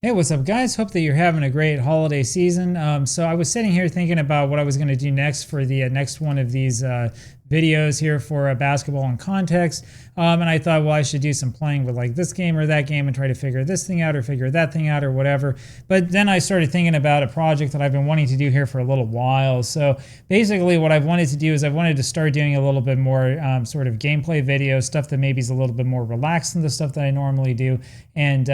Hey, what's up, guys? Hope that you're having a great holiday season. So I was sitting here thinking about what I was going to do next for the next one of these videos here for basketball in context. And I thought, well, I should do some playing with like this game or that game and try to figure this thing out or figure that thing out or whatever. But then I started thinking about a project that I've been wanting to do here for a little while. So basically what I've wanted to do is I've wanted to start doing a little bit more sort of gameplay video stuff that maybe is a little bit more relaxed than the stuff that I normally do. And,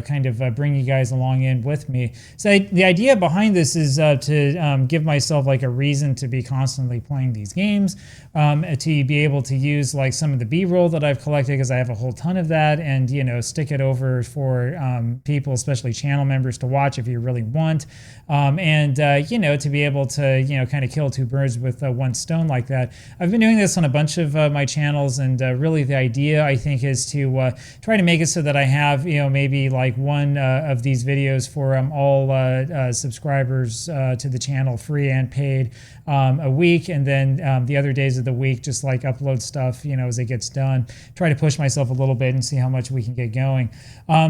kind of bring you guys along in with me. So the idea behind this is to give myself like a reason to be constantly playing these games, to be able to use like some of the B-roll that I've collected, because I have a whole ton of that, and stick it over for people, especially channel members, to watch if you really want, to be able to kind of kill two birds with one stone like that. I've been doing this on a bunch of my channels, and really the idea I think is to try to make it so that I have maybe like one of these videos for all subscribers to the channel, free and paid, a week, and then the other days of the week just like upload stuff as it gets done. Try to push myself a little bit and see how much we can get going.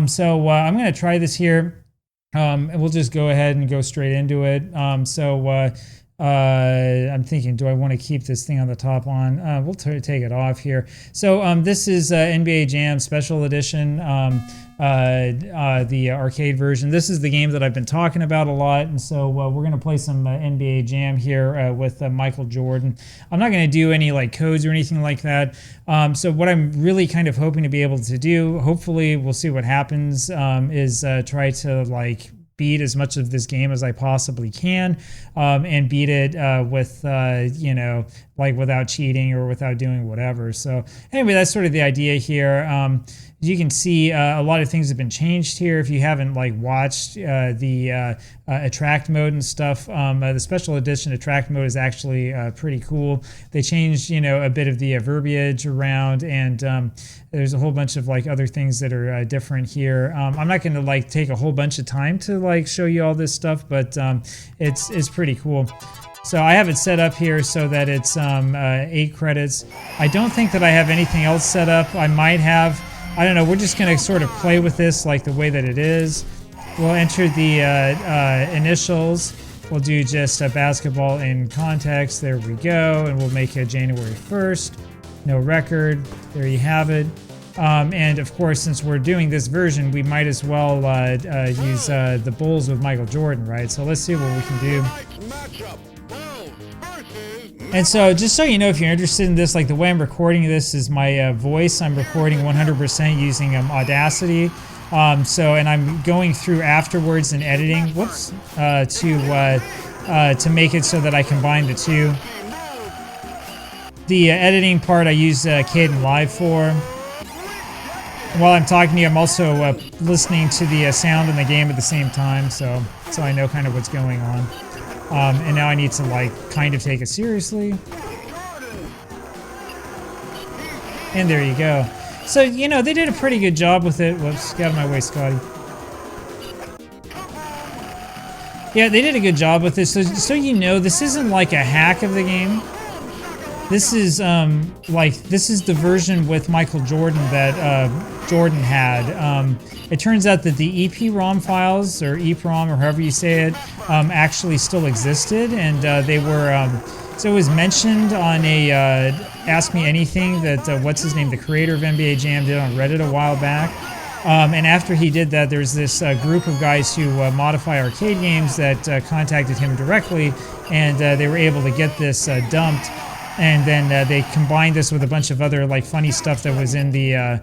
So I'm going to try this here, and we'll just go ahead and go straight into it. I'm thinking, do I want to keep this thing on the top on? We'll take it off here. So this is NBA Jam Special Edition, the arcade version. This is the game that I've been talking about a lot, and so we're going to play some NBA Jam here with Michael Jordan. I'm not going to do any like codes or anything like that. So what I'm really kind of hoping to be able to do, hopefully we'll see what happens, is try to like beat as much of this game as I possibly can, and beat it with like without cheating or without doing whatever. So anyway, that's sort of the idea here. You can see a lot of things have been changed here. If you haven't like watched the attract mode and stuff, the special edition attract mode is actually pretty cool. They changed a bit of the verbiage around, and there's a whole bunch of like other things that are different here. I'm not going to like take a whole bunch of time to like show you all this stuff, but it's pretty cool. So I have it set up here so that it's 8 credits. I don't think that I have anything else set up. I might have. I don't know. We're just going to sort of play with this like the way that it is. We'll enter the initials. We'll do just basketball in context. There we go. And we'll make it January 1st. No record. There you have it. And of course, since we're doing this version, we might as well use the Bulls with Michael Jordan, right? So let's see what we can do. And so just so you know, if you're interested in this, like the way I'm recording this is my voice. I'm recording 100% using Audacity. And I'm going through afterwards and editing, to make it so that I combine the two. The editing part I use Caden Live for. While I'm talking to you, I'm also listening to the sound in the game at the same time, so I know kind of what's going on. And now I need to like kind of take it seriously. And there you go. So, they did a pretty good job with it. Whoops, get out of my way, Scotty. Yeah, they did a good job with this. So this isn't like a hack of the game. This is this is the version with Michael Jordan that Jordan had. It turns out that the EPROM files, or EPROM, or however you say it, actually still existed, and they were. So it was mentioned on a Ask Me Anything that what's his name, the creator of NBA Jam, did on Reddit a while back. And after he did that, there's this group of guys who modify arcade games that contacted him directly, and they were able to get this dumped. And then they combined this with a bunch of other like funny stuff that was in the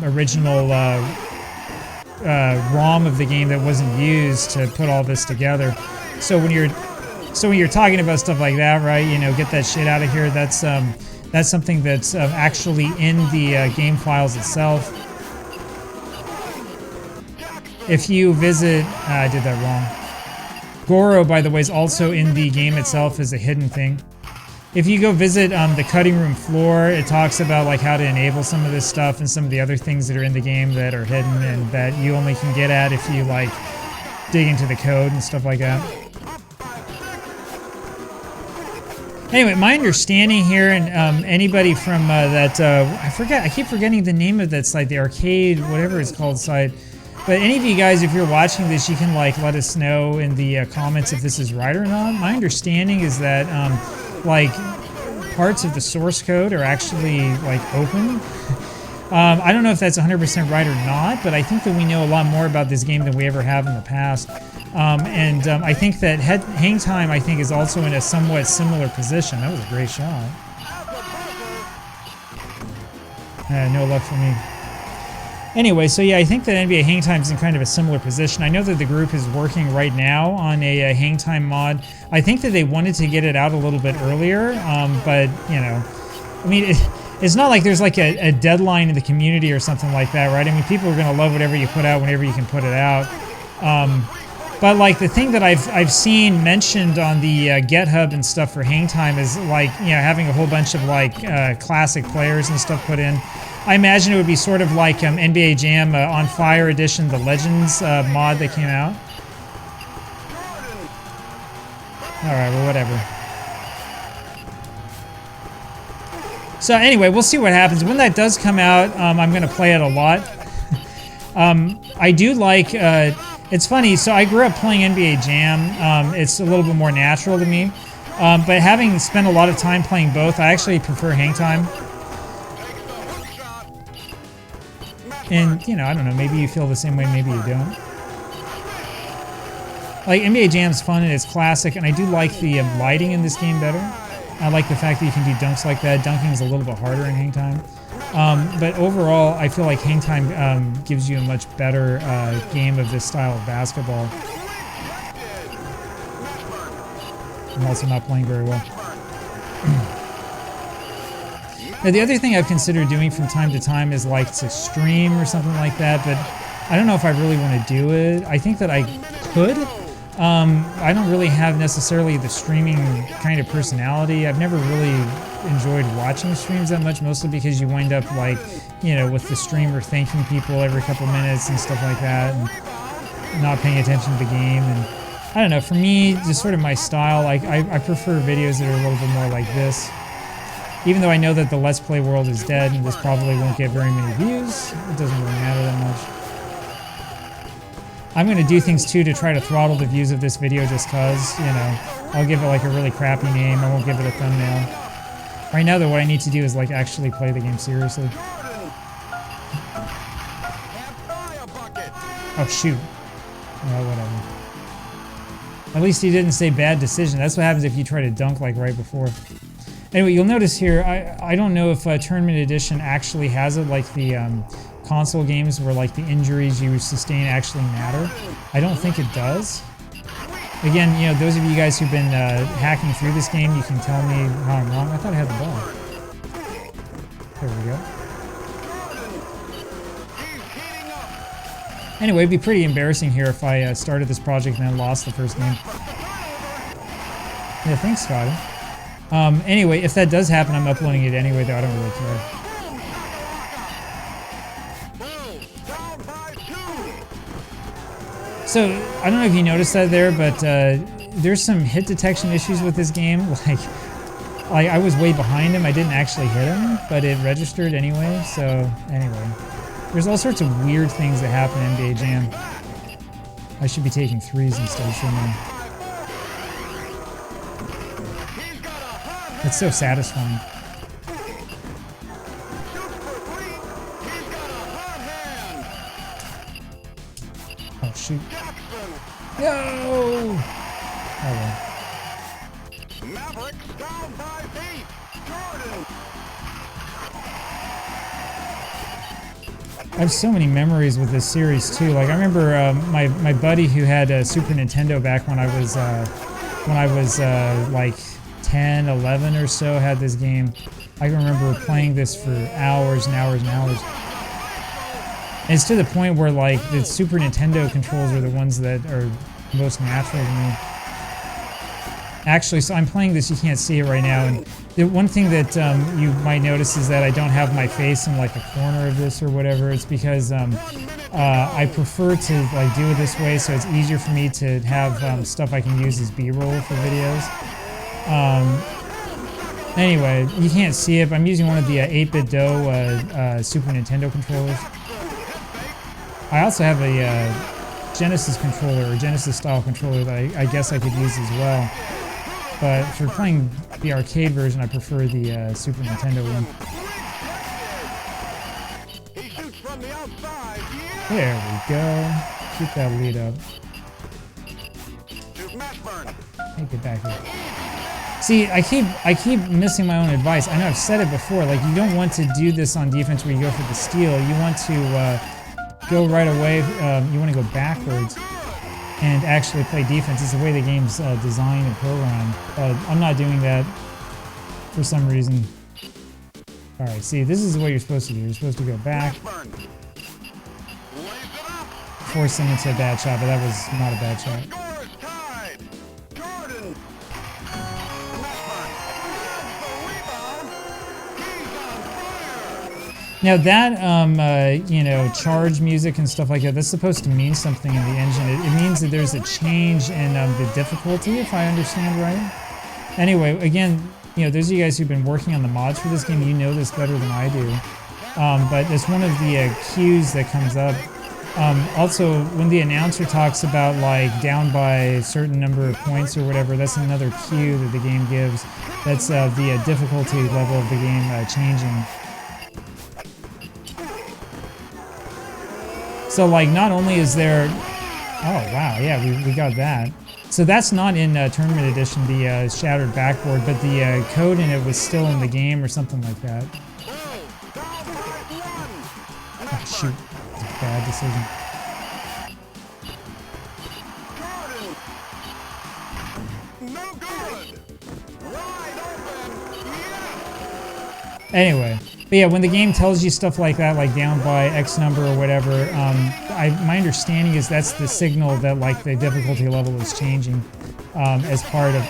original ROM of the game that wasn't used to put all this together. So when you're talking about stuff like that, right? Get that shit out of here. That's something that's actually in the game files itself. If you visit, I did that wrong. Goro, by the way, is also in the game itself as a hidden thing. If you go visit the cutting room floor, it talks about like how to enable some of this stuff and some of the other things that are in the game that are hidden and that you only can get at if you like dig into the code and stuff like that. Anyway, my understanding here, and anybody from I keep forgetting the name of that site, the arcade, whatever it's called site. But any of you guys, if you're watching this, you can like let us know in the comments if this is right or not. My understanding is that like parts of the source code are actually like open. I don't know if that's 100% right or not, but I think that we know a lot more about this game than we ever have in the past. I think that Hang Time, I think, is also in a somewhat similar position. That was a great shot. No luck for me. Anyway, so yeah, I think that NBA Hang Time is in kind of a similar position. I know that the group is working right now on a Hang Time mod. I think that they wanted to get it out a little bit earlier, but, you know, I mean, it's not like there's like a deadline in the community or something like that, right? I mean, people are going to love whatever you put out whenever you can put it out. But like the thing that I've seen mentioned on the GitHub and stuff for Hang Time is like, you know, having a whole bunch of like classic players and stuff put in. I imagine it would be sort of like NBA Jam On Fire Edition, the Legends mod that came out. All right, well, whatever. So anyway, we'll see what happens. When that does come out, I'm going to play it a lot. I do like, it's funny, so I grew up playing NBA Jam. It's a little bit more natural to me. But having spent a lot of time playing both, I actually prefer Hang Time. And, you know, I don't know, maybe you feel the same way, maybe you don't. Like, NBA Jam's fun and it's classic, and I do like the lighting in this game better. I like the fact that you can do dunks like that. Dunking is a little bit harder in Hang Time. But overall, I feel like Hang Time gives you a much better game of this style of basketball. I'm also not playing very well. Now, the other thing I've considered doing from time to time is like to stream or something like that, but I don't know if I really want to do it. I think that I could. I don't really have necessarily the streaming kind of personality. I've never really enjoyed watching streams that much, mostly because you wind up like, you know, with the streamer thanking people every couple minutes and stuff like that, and not paying attention to the game. And I don't know, for me, just sort of my style, like I prefer videos that are a little bit more like this. Even though I know that the Let's Play world is dead and this probably won't get very many views, it doesn't really matter that much. I'm going to do things too to try to throttle the views of this video just cause, you know, I'll give it like a really crappy name, I won't give it a thumbnail. Right now though, what I need to do is like actually play the game seriously. Oh shoot. Oh, whatever. At least he didn't say bad decision. That's what happens if you try to dunk like right before. Anyway, you'll notice here, I don't know if Tournament Edition actually has it like the console games where like the injuries you sustain actually matter. I don't think it does. Again, you know, those of you guys who've been hacking through this game, you can tell me how I'm wrong. I thought I had the ball. There we go. Anyway, it'd be pretty embarrassing here if I started this project and then lost the first game. Yeah, thanks, Scotty. Anyway, if that does happen, I'm uploading it anyway, though I don't really care. So, I don't know if you noticed that there, but there's some hit detection issues with this game. Like I was way behind him, I didn't actually hit him, but it registered anyway, so anyway. There's all sorts of weird things that happen in NBA Jam. I should be taking threes instead, shouldn't I? It's so satisfying. Oh shoot. No! Oh well. I have so many memories with this series too. Like I remember my buddy who had a Super Nintendo back when I was like 10, 11 or so, had this game. I can remember playing this for hours and hours and hours. And it's to the point where like the Super Nintendo controls are the ones that are most natural to me. Actually, so I'm playing this, you can't see it right now, and the one thing that you might notice is that I don't have my face in like a corner of this or whatever. It's because I prefer to like do it this way, so it's easier for me to have stuff I can use as B-roll for videos. Anyway, you can't see it, but I'm using one of the 8-bit Super Nintendo controllers. I also have a Genesis controller or Genesis style controller that I guess I could use as well. But for playing the arcade version, I prefer the Super Nintendo one. There we go. Keep that lead up. Hey, get back here. See, I keep missing my own advice. I know I've said it before. Like, you don't want to do this on defense where you go for the steal. You want to go right away. You want to go backwards and actually play defense. It's the way the game's designed and programmed. But I'm not doing that for some reason. All right, see, this is what you're supposed to do. You're supposed to go back, force them into a bad shot, but that was not a bad shot. Now that, you know, charge music and stuff like that, that's supposed to mean something in the engine. It means that there's a change in the difficulty, if I understand right. Anyway, again, you know, those of you guys who've been working on the mods for this game, you know this better than I do. But it's one of the cues that comes up. Also, when the announcer talks about, like, down by a certain number of points or whatever, that's another cue that the game gives. That's the difficulty level of the game changing. So, like, not only is there... Oh, wow, yeah, we got that. So that's not in Tournament Edition, the Shattered Backboard, but the code in it was still in the game or something like that. Oh, shoot. That's a bad decision. Anyway, but yeah, when the game tells you stuff like that, like down by X number or whatever, my understanding is that's the signal that, like, the difficulty level is changing as part of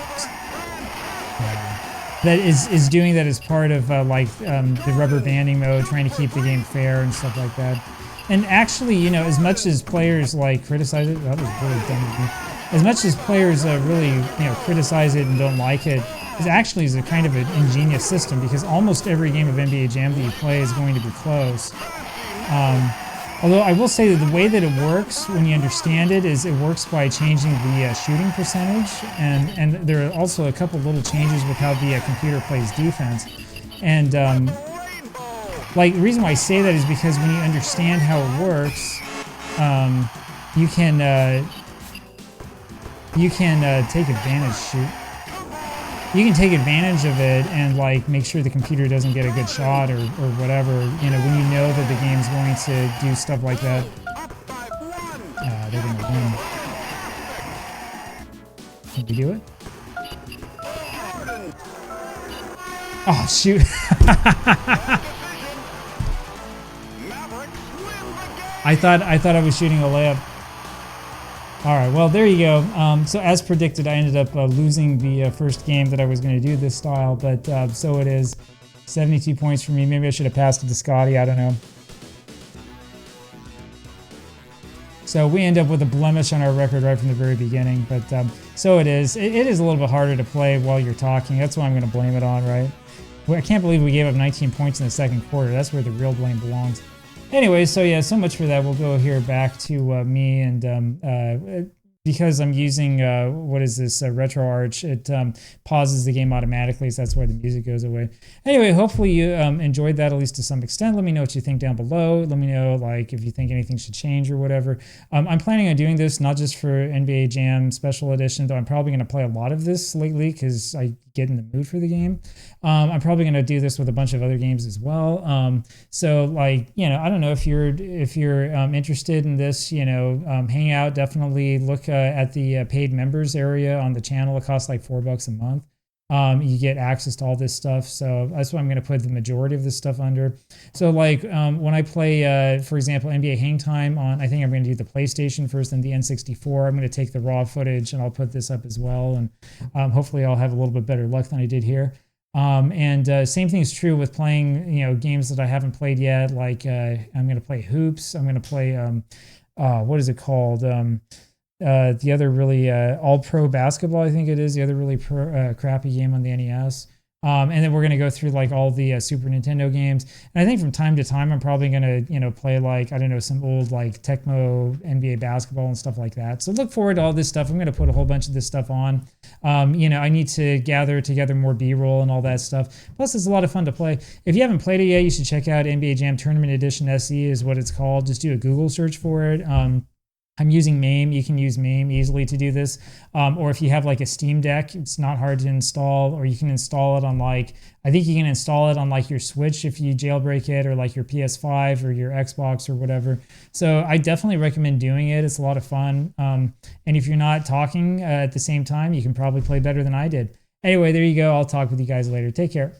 that is doing that as part of the rubber banding mode, trying to keep the game fair and stuff like that. And actually, you know, as much as players like criticize it, that was really dumb of me. As much as players really, you know, criticize it and don't like it, it actually is a kind of an ingenious system, because almost every game of NBA Jam that you play is going to be close. Although I will say that the way that it works, when you understand it, is it works by changing the shooting percentage, and there are also a couple little changes with how the computer plays defense. And like, the reason why I say that is because when you understand how it works, you can take advantage. You can take advantage of it and, like, make sure the computer doesn't get a good shot or whatever. You know, when you know that the game's going to do stuff like that, they're going to win. Can we do it? Oh, shoot. I thought I was shooting a layup. All right, well, there you go. So as predicted, I ended up losing the first game that I was going to do this style, but so it is. 72 points for me. Maybe I should have passed it to Scotty. I don't know. So we end up with a blemish on our record right from the very beginning, but so it is. It is a little bit harder to play while you're talking. That's why I'm going to blame it on, right? I can't believe we gave up 19 points in the second quarter. That's where the real blame belongs. Anyway, so yeah, so much for that. We'll go here back to me, and because I'm using, what is this, RetroArch, it pauses the game automatically, so that's why the music goes away. Anyway, hopefully you enjoyed that, at least to some extent. Let me know what you think down below. Let me know, like, if you think anything should change or whatever. I'm planning on doing this not just for NBA Jam Special Edition, though I'm probably going to play a lot of this lately because I get in the mood for the game. I'm probably going to do this with a bunch of other games as well. So, like, you know, I don't know if you're interested in this, you know, hang out, definitely look at the paid members area on the channel. It costs like $4 a month. You get access to all this stuff. So that's what I'm going to put the majority of this stuff under. So, like, when I play, for example, NBA Hangtime on, I think I'm going to do the PlayStation first, then the N64. I'm going to take the raw footage and I'll put this up as well. And hopefully I'll have a little bit better luck than I did here. Same thing is true with playing, you know, games that I haven't played yet. Like, I'm going to play Hoops. I'm going to play, what is it called? The other really All-Pro Basketball, I think it is, the other really crappy game on the NES. And then we're going to go through like all the Super Nintendo games. And I think from time to time, I'm probably going to, play like, I don't know, some old like Tecmo NBA basketball and stuff like that. So look forward to all this stuff. I'm going to put a whole bunch of this stuff on. I need to gather together more B-roll and all that stuff. Plus, it's a lot of fun to play. If you haven't played it yet, you should check out NBA Jam Tournament Edition SE is what it's called. Just do a Google search for it. I'm using MAME. You can use MAME easily to do this. Or if you have like a Steam Deck, it's not hard to install, or you can install it on I think you can install it on like your Switch if you jailbreak it, or like your PS5 or your Xbox or whatever. So I definitely recommend doing it. It's a lot of fun. And if you're not talking at the same time, you can probably play better than I did. Anyway, there you go. I'll talk with you guys later. Take care.